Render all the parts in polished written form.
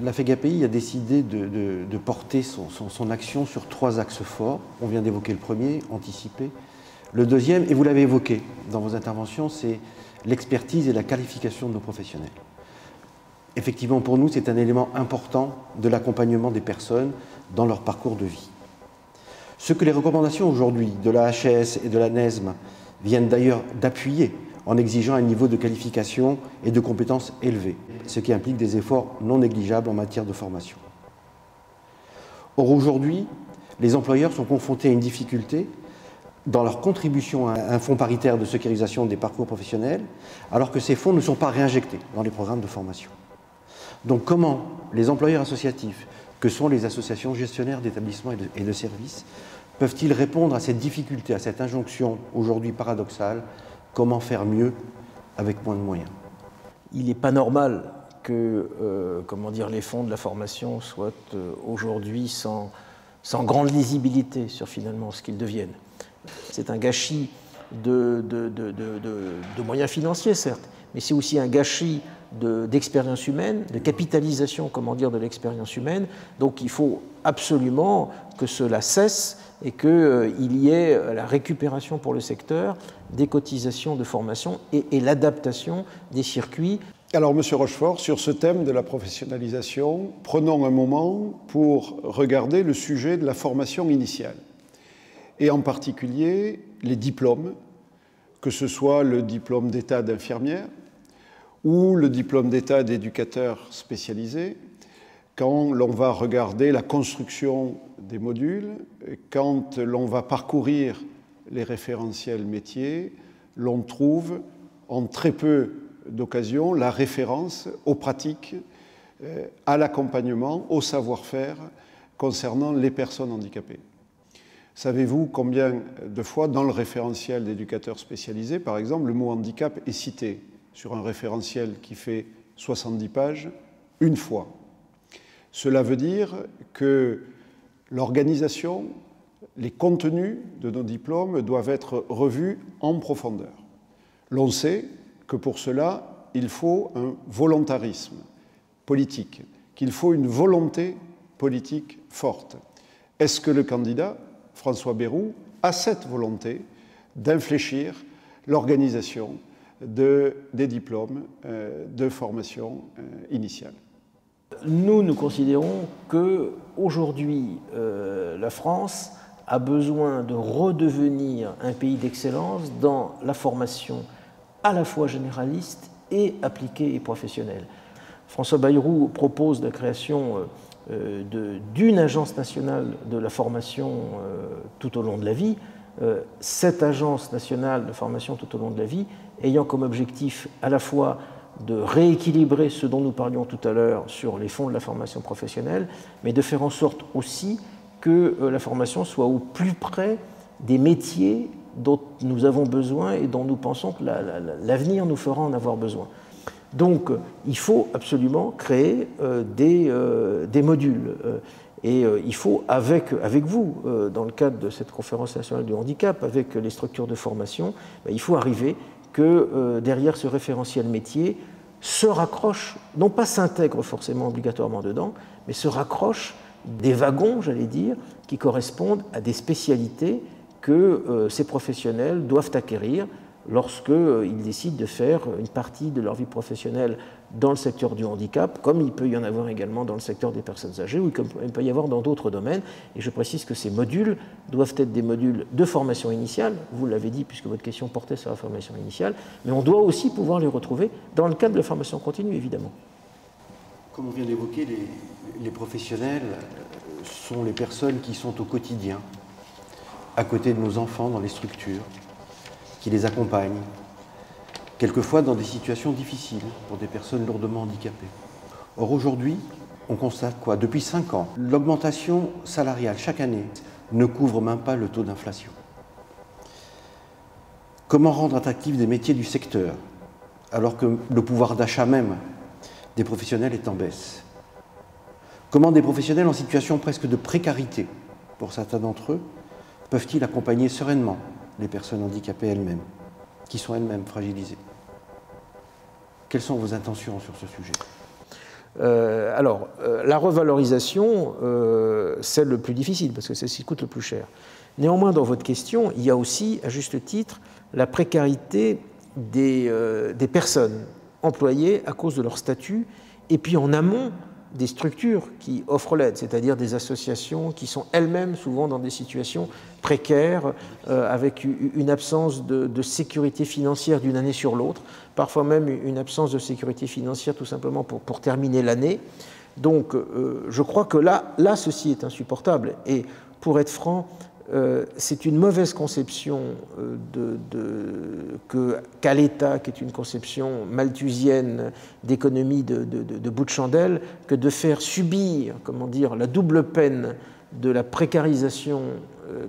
La FEGAPI a décidé de porter son action sur 3 axes forts. On vient d'évoquer le premier, anticiper. Le deuxième, et vous l'avez évoqué dans vos interventions, c'est l'expertise et la qualification de nos professionnels. Effectivement, pour nous, c'est un élément important de l'accompagnement des personnes dans leur parcours de vie. Ce que les recommandations aujourd'hui de la HAS et de la NESM viennent d'ailleurs d'appuyer en exigeant un niveau de qualification et de compétences élevé, ce qui implique des efforts non négligeables en matière de formation. Or, aujourd'hui, les employeurs sont confrontés à une difficulté dans leur contribution à un fonds paritaire de sécurisation des parcours professionnels, alors que ces fonds ne sont pas réinjectés dans les programmes de formation. Donc comment les employeurs associatifs, que sont les associations gestionnaires d'établissements et de services, peuvent-ils répondre à cette difficulté, à cette injonction aujourd'hui paradoxale, comment faire mieux avec moins de moyens? Il n'est pas normal que les fonds de la formation soient aujourd'hui sans grande lisibilité sur finalement ce qu'ils deviennent. C'est un gâchis de moyens financiers, certes, mais c'est aussi un gâchis d'expérience humaine, de capitalisation, de l'expérience humaine. Donc il faut absolument que cela cesse et qu'il y ait la récupération pour le secteur des cotisations de formation et l'adaptation des circuits. Alors, Monsieur Rochefort, sur ce thème de la professionnalisation, prenons un moment pour regarder le sujet de la formation initiale, et en particulier les diplômes, que ce soit le diplôme d'État d'infirmière ou le diplôme d'État d'éducateur spécialisé, quand l'on va regarder la construction des modules, quand l'on va parcourir les référentiels métiers, l'on trouve en très peu d'occasions la référence aux pratiques, à l'accompagnement, au savoir-faire concernant les personnes handicapées. Savez-vous combien de fois dans le référentiel d'éducateur spécialisé, par exemple, le mot handicap est cité sur un référentiel qui fait 70 pages, une fois? Cela veut dire que l'organisation, les contenus de nos diplômes doivent être revus en profondeur. L'on sait que pour cela, il faut un volontarisme politique, qu'il faut une volonté politique forte. Est-ce que le candidat, François Bayrou, a cette volonté d'infléchir l'organisation des diplômes de formation initiale? Nous considérons qu'aujourd'hui, la France a besoin de redevenir un pays d'excellence dans la formation à la fois généraliste et appliquée et professionnelle. François Bayrou propose la création d'une agence nationale de la formation tout au long de la vie. Cette agence nationale de formation tout au long de la vie ayant comme objectif à la fois de rééquilibrer ce dont nous parlions tout à l'heure sur les fonds de la formation professionnelle, mais de faire en sorte aussi que la formation soit au plus près des métiers dont nous avons besoin et dont nous pensons que l'avenir nous fera en avoir besoin. Donc il faut absolument créer des modules. Et il faut, avec vous, dans le cadre de cette conférence nationale du handicap, avec les structures de formation, il faut arriver que derrière ce référentiel métier se raccroche, non pas s'intègre forcément obligatoirement dedans, mais se raccroche des wagons, j'allais dire, qui correspondent à des spécialités que ces professionnels doivent acquérir lorsqu'ils décident de faire une partie de leur vie professionnelle dans le secteur du handicap, comme il peut y en avoir également dans le secteur des personnes âgées, ou comme il peut y avoir dans d'autres domaines. Et je précise que ces modules doivent être des modules de formation initiale, vous l'avez dit puisque votre question portait sur la formation initiale, mais on doit aussi pouvoir les retrouver dans le cadre de la formation continue, évidemment. Comme on vient d'évoquer, les professionnels sont les personnes qui sont au quotidien, à côté de nos enfants dans les structures, qui les accompagnent, quelquefois dans des situations difficiles pour des personnes lourdement handicapées. Or aujourd'hui, on constate quoi? Depuis 5 ans, l'augmentation salariale chaque année ne couvre même pas le taux d'inflation. Comment rendre attractifs des métiers du secteur alors que le pouvoir d'achat même des professionnels est en baisse? Comment des professionnels en situation presque de précarité, pour certains d'entre eux, peuvent-ils accompagner sereinement les personnes handicapées elles-mêmes, qui sont elles-mêmes fragilisées? Quelles sont vos intentions sur ce sujet? La revalorisation, c'est le plus difficile, parce que c'est ce qui coûte le plus cher. Néanmoins, dans votre question, il y a aussi, à juste titre, la précarité des personnes employées à cause de leur statut, et puis en amont, des structures qui offrent l'aide, c'est-à-dire des associations qui sont elles-mêmes souvent dans des situations précaires, avec une absence de sécurité financière d'une année sur l'autre, parfois même une absence de sécurité financière tout simplement pour terminer l'année. Donc je crois que là, ceci est insupportable. Et pour être franc, c'est une mauvaise conception qu'a l'État, qui est une conception malthusienne d'économie de bout de chandelle, que de faire subir, comment dire, la double peine de la précarisation,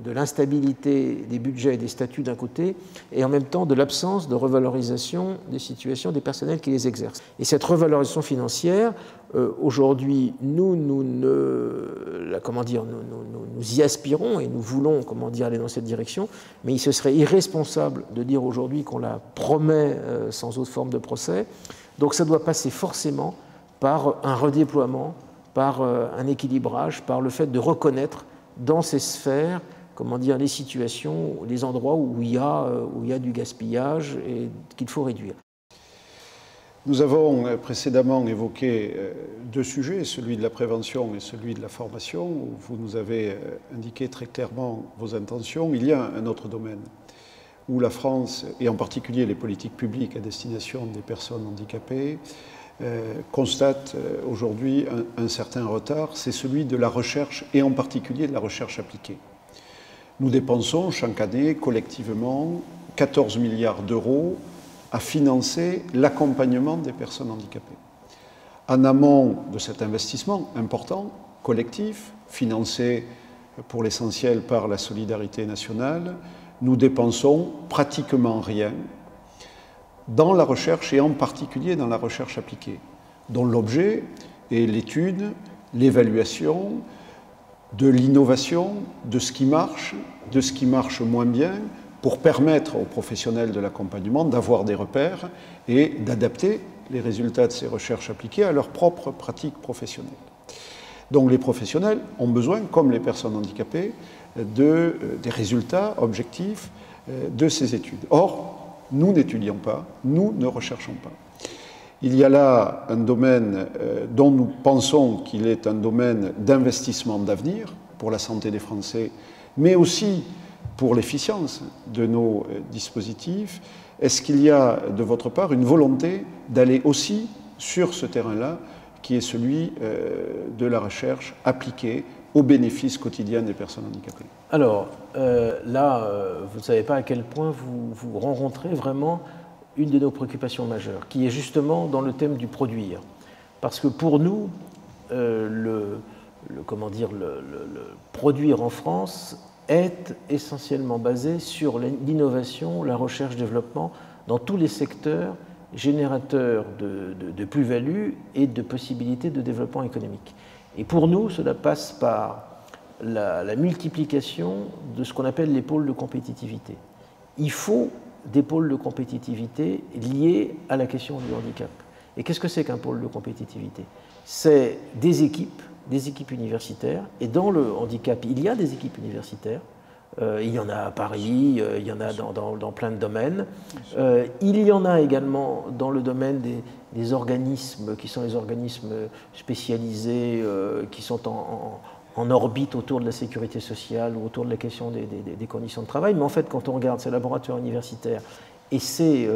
de l'instabilité des budgets et des statuts d'un côté, et en même temps de l'absence de revalorisation des situations des personnels qui les exercent. Et cette revalorisation financière, aujourd'hui, nous y aspirons et nous voulons, aller dans cette direction, mais il se serait irresponsable de dire aujourd'hui qu'on la promet sans autre forme de procès. Donc ça doit passer forcément par un redéploiement, par un équilibrage, par le fait de reconnaître dans ces sphères, les situations, les endroits où il y a du gaspillage et qu'il faut réduire. Nous avons précédemment évoqué deux sujets, celui de la prévention et celui de la formation, où vous nous avez indiqué très clairement vos intentions. Il y a un autre domaine où la France, et en particulier les politiques publiques à destination des personnes handicapées, constate aujourd'hui un certain retard, c'est celui de la recherche et en particulier de la recherche appliquée. Nous dépensons chaque année collectivement 14 milliards d'euros à financer l'accompagnement des personnes handicapées. En amont de cet investissement important, collectif, financé pour l'essentiel par la solidarité nationale, nous dépensons pratiquement rien dans la recherche et en particulier dans la recherche appliquée, dont l'objet est l'étude, l'évaluation de l'innovation, de ce qui marche moins bien, pour permettre aux professionnels de l'accompagnement d'avoir des repères et d'adapter les résultats de ces recherches appliquées à leurs propres pratiques professionnelles. Donc les professionnels ont besoin, comme les personnes handicapées, des résultats objectifs de ces études. Or, nous n'étudions pas, nous ne recherchons pas. Il y a là un domaine dont nous pensons qu'il est un domaine d'investissement d'avenir pour la santé des Français, mais aussi pour l'efficience de nos dispositifs. Est-ce qu'il y a de votre part une volonté d'aller aussi sur ce terrain-là, qui est celui de la recherche appliquée au bénéfice quotidien des personnes handicapées? Alors, vous ne savez pas à quel point vous rencontrez vraiment une de nos préoccupations majeures, qui est justement dans le thème du produire. Parce que pour nous, le produire en France est essentiellement basé sur l'innovation, la recherche-développement dans tous les secteurs générateurs de plus-value et de possibilités de développement économique. Et pour nous, cela passe par la multiplication de ce qu'on appelle les pôles de compétitivité. Il faut des pôles de compétitivité liés à la question du handicap. Et qu'est-ce que c'est qu'un pôle de compétitivité? C'est des équipes universitaires, et dans le handicap, il y a des équipes universitaires, il y en a à Paris, il y en a dans plein de domaines, il y en a également dans le domaine des organismes qui sont les organismes spécialisés, qui sont en orbite autour de la sécurité sociale ou autour de la question des conditions de travail. Mais en fait, quand on regarde ces laboratoires universitaires et ces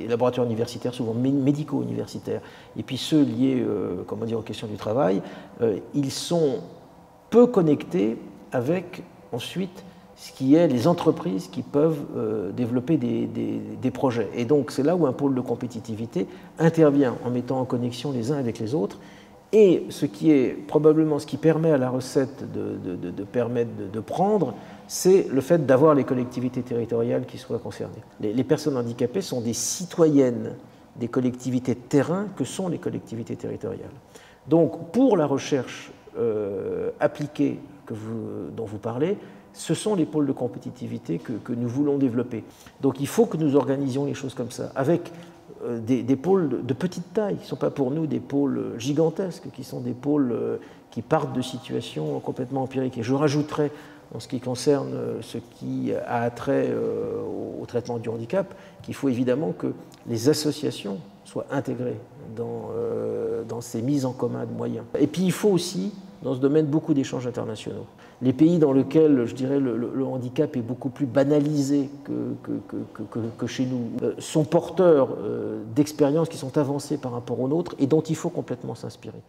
laboratoires universitaires, souvent médico-universitaires, et puis ceux liés aux questions du travail, ils sont peu connectés avec ensuite ce qui est les entreprises qui peuvent développer des projets. Et donc c'est là où un pôle de compétitivité intervient en mettant en connexion les uns avec les autres. Et ce qui permet à la recette de prendre, c'est le fait d'avoir les collectivités territoriales qui soient concernées. Les personnes handicapées sont des citoyennes des collectivités de terrain que sont les collectivités territoriales. Donc, pour la recherche appliquée dont vous parlez, ce sont les pôles de compétitivité que nous voulons développer. Donc, il faut que nous organisions les choses comme ça, avec des pôles de petite taille, qui ne sont pas pour nous des pôles gigantesques, qui sont des pôles qui partent de situations complètement empiriques. Et je rajouterais, en ce qui concerne ce qui a trait au traitement du handicap, qu'il faut évidemment que les associations soient intégrées dans ces mises en commun de moyens. Et puis il faut aussi, dans ce domaine, beaucoup d'échanges internationaux. Les pays dans lesquels, je dirais, le handicap est beaucoup plus banalisé que chez nous sont porteurs d'expériences qui sont avancées par rapport aux nôtres et dont il faut complètement s'inspirer.